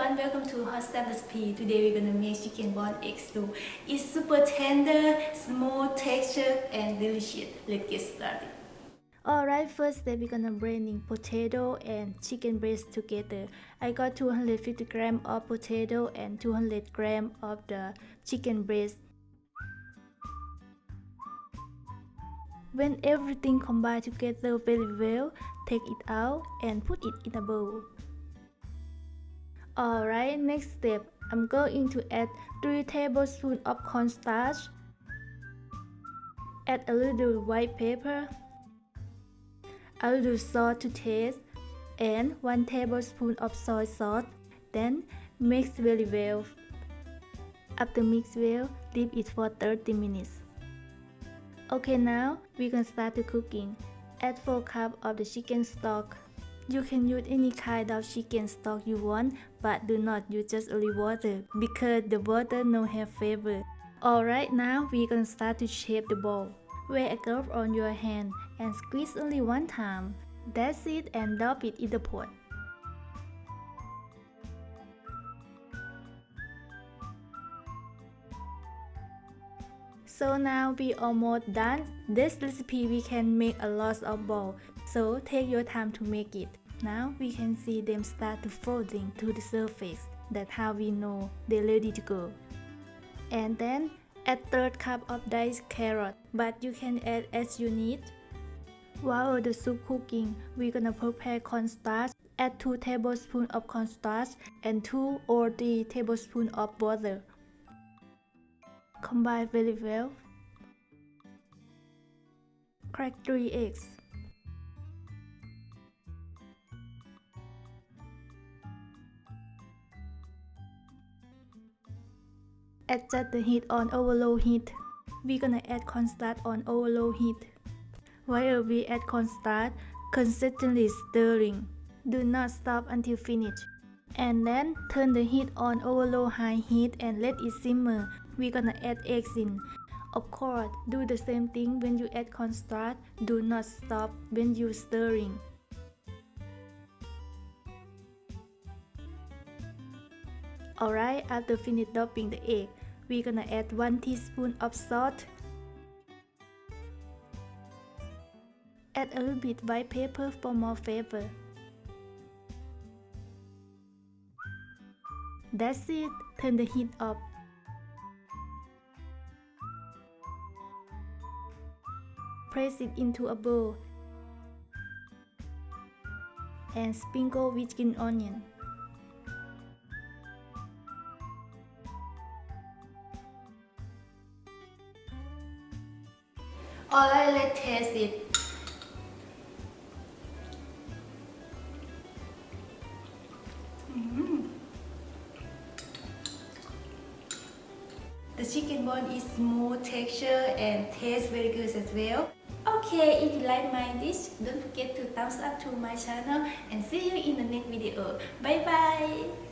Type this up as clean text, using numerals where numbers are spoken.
everyone, welcome to tbsp. Today we're gonna make chicken bone egg soup. It's super tender, smooth texture, and delicious. Let's get started. Alright, first step we're gonna blending potato and chicken breast together. I got 250 grams of potato and 200 grams of the chicken breast. When everything combined together very well, take it out and put it in a bowl. Alright, next step, I'm going to add 3 tablespoons of cornstarch, add a little white pepper, a little salt to taste, and 1 tablespoon of soy sauce. Then mix very well. After mix well, leave it for 30 minutes. Okay, now we can start the cooking. Add 4 cups of the chicken stock. You can use any kind of chicken stock you want, but do not use just only water because the water no have flavor. Alright, now we can start to shape the bowl. Wear a glove on your hand and squeeze only 1 time. That's it, and dump it in the pot. So now we almost done. This recipe we can make a lot of balls, so take your time to make it. Now we can see them start to folding to the surface. That's how we know they're ready to go. And then add 3rd cup of diced carrot, but you can add as you need. While the soup cooking, we're gonna prepare cornstarch. Add 2 tablespoons of cornstarch and 2 or 3 tablespoons of water. Combine very well. Crack 3 eggs. Adjust the heat on over low heat. We're gonna add cornstarch on over low heat. While we add cornstarch, consistently stirring. Do not stop until finished. And then turn the heat on over low high heat and let it simmer. We're gonna add eggs in. Of course, do the same thing when you add cornstarch. Do not stop when you're stirring. Alright, after finish doping the egg, we're gonna add 1 teaspoon of salt. Add a little bit white pepper for more flavor. That's it, turn the heat off. Press it into a bowl and sprinkle with green onion. Alright, let's taste it. The chicken bone is smooth texture and tastes very good as well. Okay, if you like my dish, don't forget to thumbs up to my channel and see you in the next video. Bye bye!